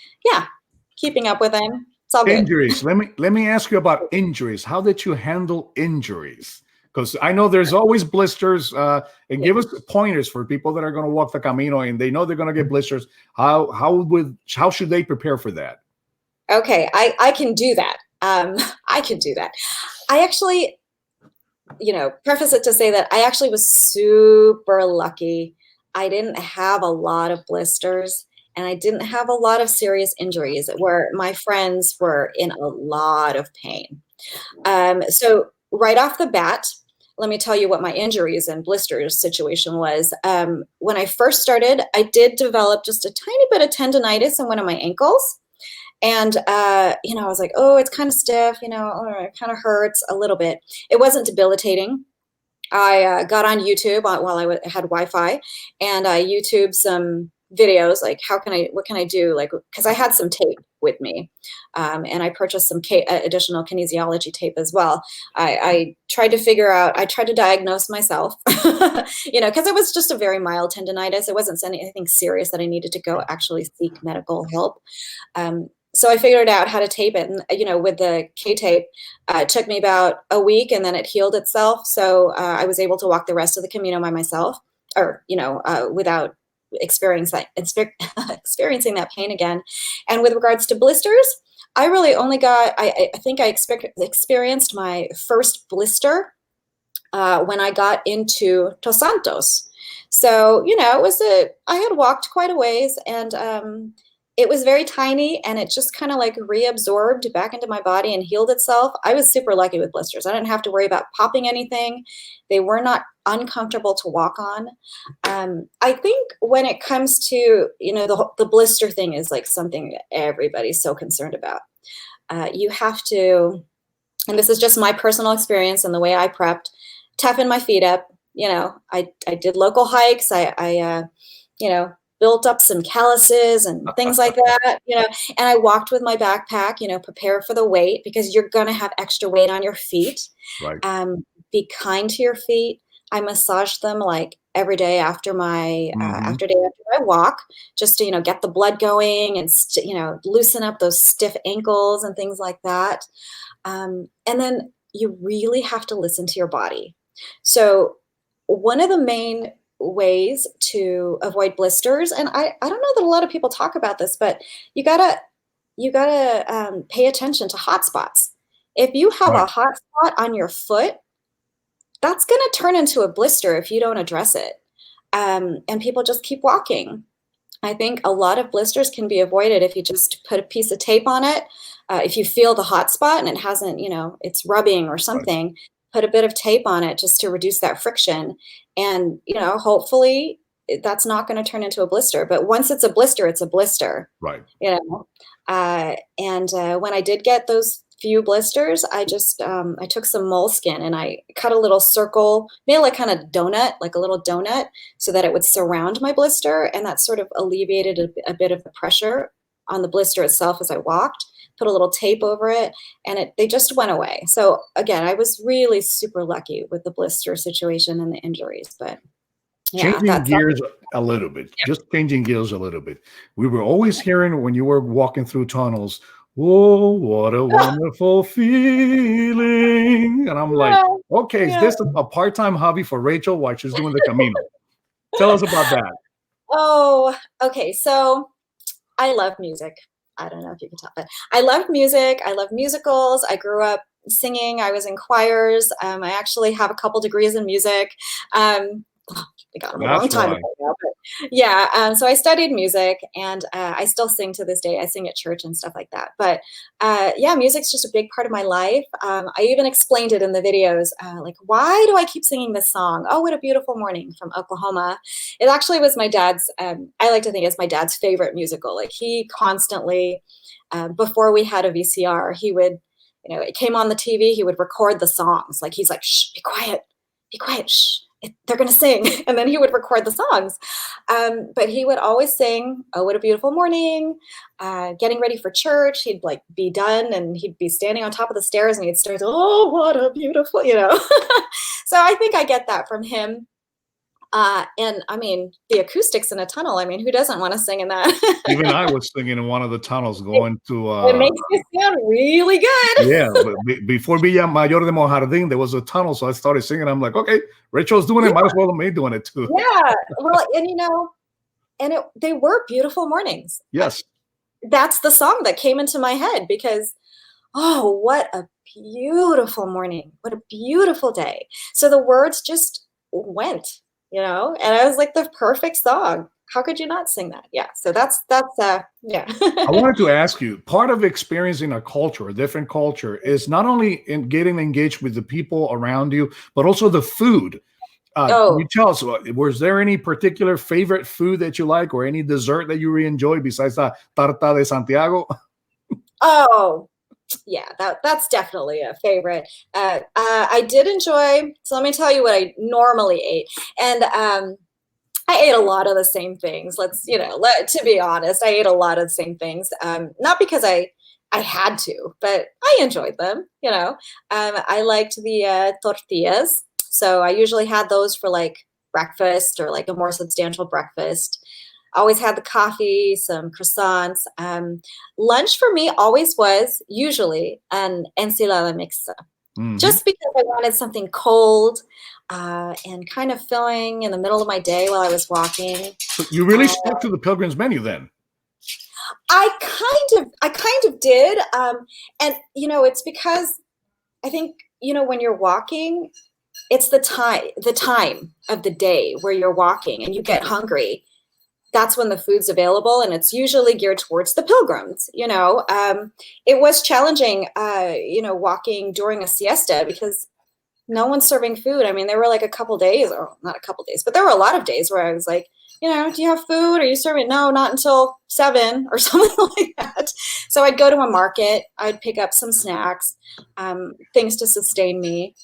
keeping up with them. It's all good. Injuries. Let me ask you about injuries. How did you handle injuries? Because I know there's always blisters. And give us pointers for people that are going to walk the Camino and they know they're going to get blisters. How should they prepare for that? Okay, I can do that. I can do that. I actually, preface it to say that I actually was super lucky. I didn't have a lot of blisters, and I didn't have a lot of serious injuries where my friends were in a lot of pain. So right off the bat, let me tell you what my injuries and blisters situation was. When I first started, I did develop just a tiny bit of tendonitis in one of my ankles. And, I was like, oh, it's kind of stiff, it kind of hurts a little bit. It wasn't debilitating. I got on YouTube while I had Wi-Fi, and I YouTube some videos, like what can I do? Like, because I had some tape with me, and I purchased some additional kinesiology tape as well. I tried to diagnose myself, because it was just a very mild tendonitis. It wasn't anything serious that I needed to go actually seek medical help. So I figured out how to tape it, and with the K-tape, it took me about a week, and then it healed itself. So I was able to walk the rest of the Camino by myself, or without experiencing that pain again. And with regards to blisters, I really only got, I think I experienced my first blister when I got into Dos Santos. So I had walked quite a ways, and it was very tiny, and it just kind of like reabsorbed back into my body and healed itself. I was super lucky with blisters. I didn't have to worry about popping anything. They were not uncomfortable to walk on. I think when it comes to, the blister thing is like something that everybody's so concerned about. You have to, and this is just my personal experience and the way I prepped, toughen my feet up. I did local hikes. I built up some calluses and things like that, and I walked with my backpack, prepare for the weight, because you're going to have extra weight on your feet. Right. Be kind to your feet. I massaged them like every day after my after my walk, just to get the blood going and loosen up those stiff ankles and things like that. And then you really have to listen to your body. So one of the main ways to avoid blisters, and I don't know that a lot of people talk about this, but you gotta pay attention to hot spots. If you have a hot spot on your foot, that's going to turn into a blister if you don't address it. And people just keep walking. I think a lot of blisters can be avoided if you just put a piece of tape on it. If you feel the hot spot and it hasn't, it's rubbing or something, put a bit of tape on it just to reduce that friction. And, hopefully that's not going to turn into a blister. But once it's a blister, it's a blister. Right. And when I did get those few blisters, I just I took some moleskin and I cut a little circle, made like kind of donut, like a little donut, so that it would surround my blister, and that sort of alleviated a bit of the pressure on the blister itself as I walked. Put a little tape over it, and they just went away. So again, I was really super lucky with the blister situation and the injuries. But changing gears a little bit, just changing gears a little bit. We were always hearing when you were walking through tunnels, "Whoa, what a wonderful feeling!" And I'm like, okay, is this a part-time hobby for Rachel while she's doing the Camino? Tell us about that. Oh, okay. So I love music. I don't know if you can tell, but I love music. I love musicals. I grew up singing. I was in choirs. I actually have a couple degrees in music. I got them a long That's time right. ago now, but yeah. So I studied music, and I still sing to this day. I sing at church and stuff like that. But yeah, music's just a big part of my life. I even explained it in the videos, like, why do I keep singing this song? Oh, What a Beautiful Morning from Oklahoma. It actually was my dad's, I like to think it's my dad's favorite musical. Like, he constantly, before we had a VCR, he would, it came on the TV, he would record the songs. Like, he's like, shh, be quiet, shh. They're going to sing. And then he would record the songs. But he would always sing, Oh, What a Beautiful Morning, getting ready for church. He'd like be done and he'd be standing on top of the stairs and he'd start, oh, what a beautiful, So I think I get that from him. And I mean, the acoustics in a tunnel, I mean, who doesn't want to sing in that? Even I was singing in one of the tunnels going to. It makes you sound really good. Yeah, but before Villa Mayor de Mojardin, there was a tunnel, so I started singing. I'm like, okay, Rachel's doing it, might as well me doing it too. Yeah, well, and they were beautiful mornings. Yes, that's the song that came into my head because, oh, what a beautiful morning, what a beautiful day. So the words just went, and I was like, the perfect song. How could you not sing that? Yeah. So that's yeah. I wanted to ask you, part of experiencing a culture, a different culture, is not only in getting engaged with the people around you, but also the food. Can you tell us, was there any particular favorite food that you like or any dessert that you really enjoy besides the tarta de Santiago? Oh, yeah, that's definitely a favorite. I did enjoy, so let me tell you what I normally ate. And I ate a lot of the same things. To be honest, I ate a lot of the same things. Not because I had to, but I enjoyed them. I liked the tortillas. So I usually had those for like breakfast or like a more substantial breakfast. Always had the coffee, some croissants. Lunch for me always was usually an ensalada mixta. Mm-hmm. Just because I wanted something cold and kind of filling in the middle of my day while I was walking. So you really stuck to the Pilgrim's menu then? I kind of did. And it's because I think, when you're walking, it's the time of the day where you're walking and you get hungry. That's when the food's available, and it's usually geared towards the pilgrims. It was challenging, walking during a siesta because no one's serving food. I mean, there were like a couple days, or not a couple days, but there were a lot of days where I was like, do you have food? Are you serving? No, not until 7 or something like that. So I'd go to a market, I'd pick up some snacks, things to sustain me.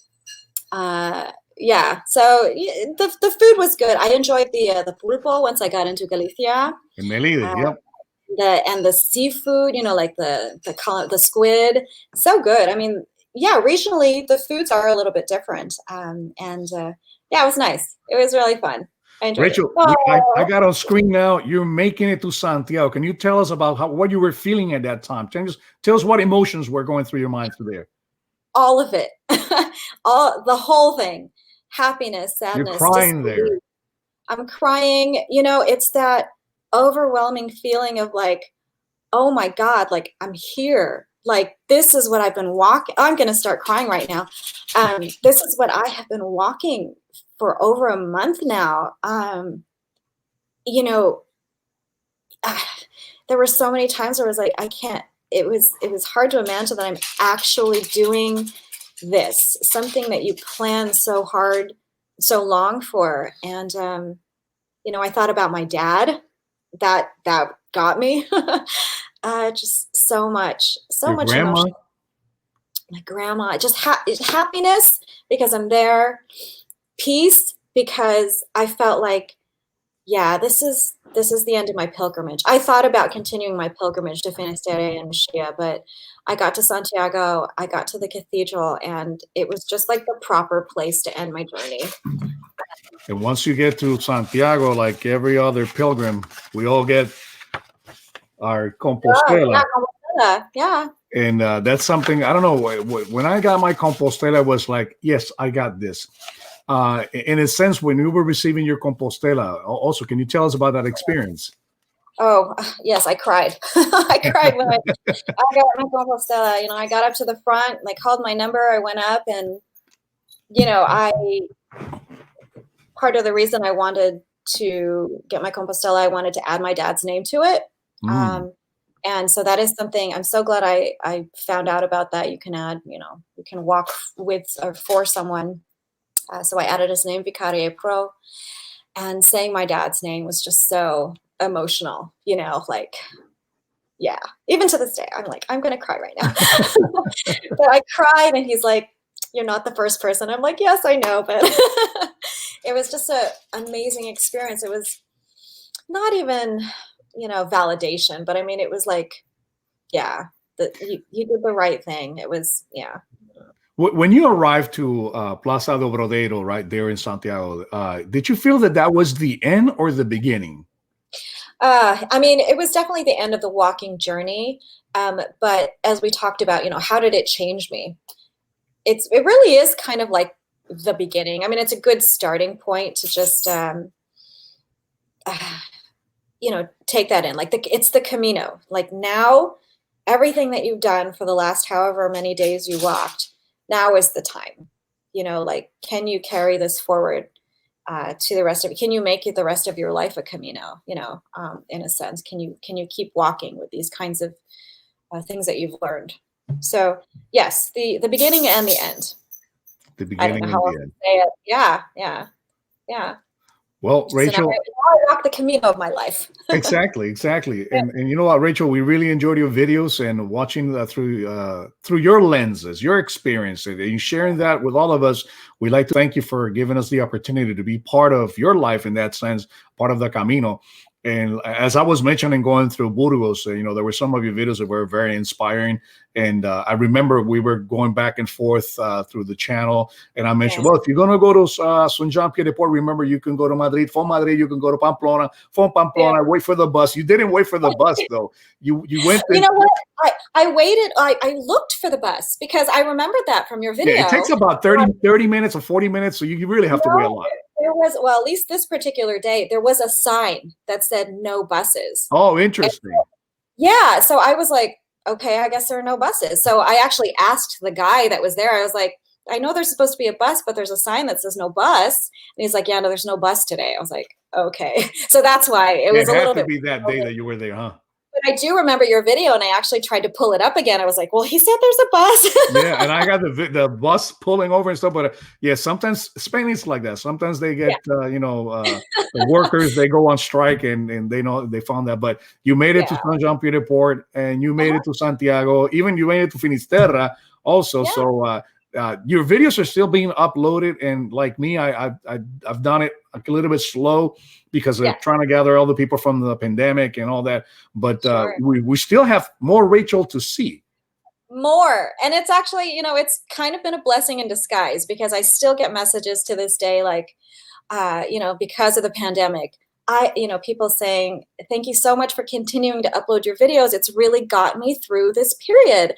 Yeah, so the food was good. I enjoyed the pulpo once I got into Galicia. In Melide, yep. The seafood, like the squid, so good. I mean, yeah, regionally the foods are a little bit different, yeah, it was nice. It was really fun. I enjoyed Rachel, it. I got on screen now. You're making it to Santiago. Can you tell us about what you were feeling at that time? Tell us what emotions were going through your mind through there. All of it, the whole thing. Happiness, sadness. You're crying there. I'm crying. It's that overwhelming feeling of like, oh my God, like I'm here. Like, this is what I've been walking. I'm going to start crying right now. This is what I have been walking for over a month now. There were so many times where I was like, I can't, it was hard to imagine that I'm actually doing this, something that you plan so hard, so long for. And, I thought about my dad. That got me. Just so much grandma? emotion. My grandma, just happiness because I'm there, peace because I felt like, yeah, this is the end of my pilgrimage. I thought about continuing my pilgrimage to Finisterre and Mexia, but I got to Santiago, I got to the cathedral, and it was just like the proper place to end my journey. And once you get to Santiago, like every other pilgrim, we all get our Compostela. Yeah. And that's something, I don't know, when I got my Compostela, I was like, yes, I got this. In a sense, when you were receiving your Compostela, also, can you tell us about that experience? Oh, yes, I cried. I cried when I got my Compostela. You know, I got up to the front, they called my number, I went up, and, you know, part of the reason I wanted to get my Compostela, I wanted to add my dad's name to it. Mm. And so that is something I'm so glad I found out about that. You can add, you know, you can walk with or for someone. So I added his name, Vicarie Pro, and saying my dad's name was just so emotional, you know, like, yeah, even to this day, I'm like, I'm going to cry right now. But I cried and he's like, you're not the first person. I'm like, yes, I know, but it was just an amazing experience. It was not even, you know, validation, but I mean, it was like, yeah, you did the right thing. It was, yeah. When you arrived to Plaza do Brodeiro, right there in Santiago, did you feel that that was the end or the beginning? I mean, it was definitely the end of the walking journey. But as we talked about, you know, how did it change me? It really is kind of like the beginning. I mean, it's a good starting point to just, you know, take that in. Like it's the Camino. Like now, everything that you've done for the last however many days you walked, now is the time. You know, like, can you carry this forward to the rest of it? Can you make it the rest of your life a Camino? You know, in a sense, can you keep walking with these kinds of things that you've learned? So yes, the beginning and the end. The I don't beginning know and how else the to end. say it. Yeah, yeah, yeah. Well, So now Rachel, I walk the Camino of my life. exactly. And you know what, Rachel, we really enjoyed your videos and watching through your lenses, your experience, and you sharing that with all of us. We'd like to thank you for giving us the opportunity to be part of your life in that sense, part of the Camino. And as I was mentioning, going through Burgos, you know, there were some of your videos that were very inspiring. And I remember we were going back and forth through the channel. And I mentioned, Yeah. well, if you're going to go to San Jean Pied de Port, remember you can go to Madrid. From Madrid, you can go to Pamplona. From Yeah. Pamplona, wait for the bus. You didn't wait for the bus, though. You went. You know what? I waited. I looked for the bus because I remembered that from your Yeah, video. it takes about 30 minutes or 40 minutes. So you really have to wait a lot. There was, well, at least this particular day, there was a sign that said no buses. Oh, interesting. Yeah. So I was like, okay, I guess there are no buses. So I actually asked the guy that was there, I was like, I know there's supposed to be a bus, but there's a sign that says no bus. And he's like, yeah, no, there's no bus today. I was like, okay. So that's why it was It a had little to bit. be that day that you were there, huh? But I do remember your video, and I actually tried to pull it up again. I was like, well, he said there's a bus. Yeah, and I got the bus pulling over and stuff. But yeah, sometimes Spain is like that. Sometimes they get the workers, they go on strike, and they know they found that. But you made it to Yeah. San Jean Pied de Port, and you made it to Santiago. Even you made it to Finisterra also. Yeah. So your videos are still being uploaded, and like me, I've done it a little bit slow because of trying to gather all the people from the pandemic and all that. But Sure. we still have more Rachel to see. More. And it's actually, you know, it's kind of been a blessing in disguise because I still get messages to this day, like, you know, because of the pandemic, people saying, thank you so much for continuing to upload your videos. It's really got me through this period.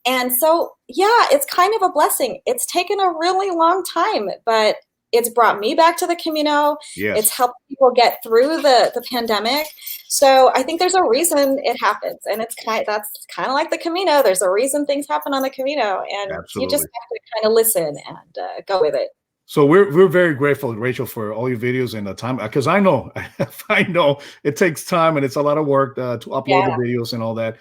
And so, yeah, it's kind of a blessing. It's taken a really long time, but it's brought me back to the Camino. Yes. It's helped people get through the pandemic. So I think there's a reason it happens. And that's kind of like the Camino. There's a reason things happen on the Camino. And Absolutely. you just have to kind of listen and go with it. So we're very grateful, Rachel, for all your videos and the time, because I know it takes time and it's a lot of work to upload the videos and all that,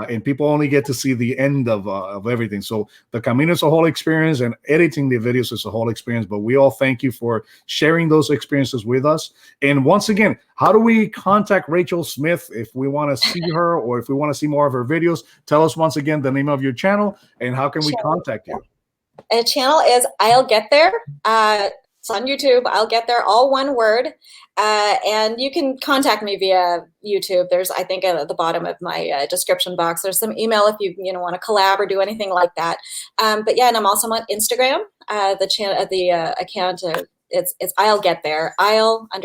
and people only get to see the end of everything. So the Camino is a whole experience, and editing the videos is a whole experience. But we all thank you for sharing those experiences with us. And once again, how do we contact Rachelle Smith if we want to see her or if we want to see more of her videos? Tell us once again the name of your channel and how can we contact you? And the channel is I'll Get There. It's on YouTube. I'll Get There, all one word. And you can contact me via YouTube. There's, I think, at the bottom of my description box, there's some email if you want to collab or do anything like that. But yeah, and I'm also on Instagram. The account. It's I'll Get There. I'll_get_there.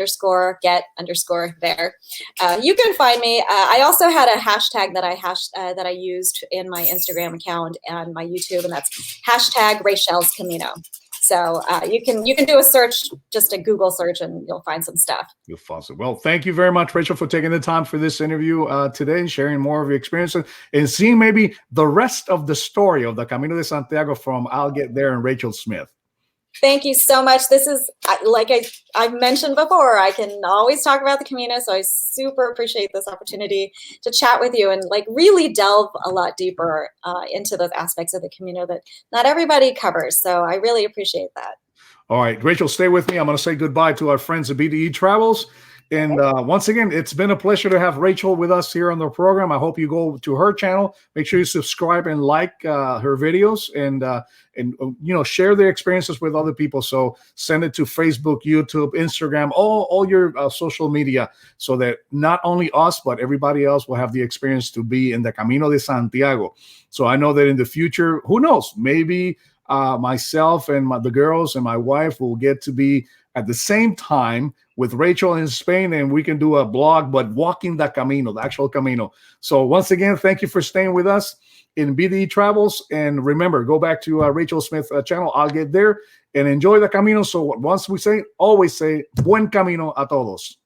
You can find me. I also had a hashtag that I used in my Instagram account and my YouTube, and that's hashtag Rachelle's Camino. So you can do a search, just a Google search, and you'll find some stuff. You'll find some. Well, thank you very much, Rachel, for taking the time for this interview today, sharing more of your experiences and seeing maybe the rest of the story of the Camino de Santiago from I'll Get There and Rachelle Smith. Thank you so much. This is, like I've mentioned before, I can always talk about the Camino, so I super appreciate this opportunity to chat with you and like really delve a lot deeper into those aspects of the Camino that not everybody covers. So I really appreciate that. All right, Rachel, stay with me. I'm going to say goodbye to our friends at BDE Travels. And once again, it's been a pleasure to have Rachel with us here on the program. I hope you go to her channel. Make sure you subscribe and like her videos, and you know, share their experiences with other people. So send it to Facebook, YouTube, Instagram, all your social media, so that not only us but everybody else will have the experience to be in the Camino de Santiago. So I know that in the future, who knows, maybe myself and the girls and my wife will get to be at the same time with Rachel in Spain, and we can do a blog, but walking the Camino, the actual Camino. So once again, thank you for staying with us in BDE Travels. And remember, go back to Rachelle Smith channel, I'll Get There, and enjoy the Camino. So once we say, always say, buen camino a todos.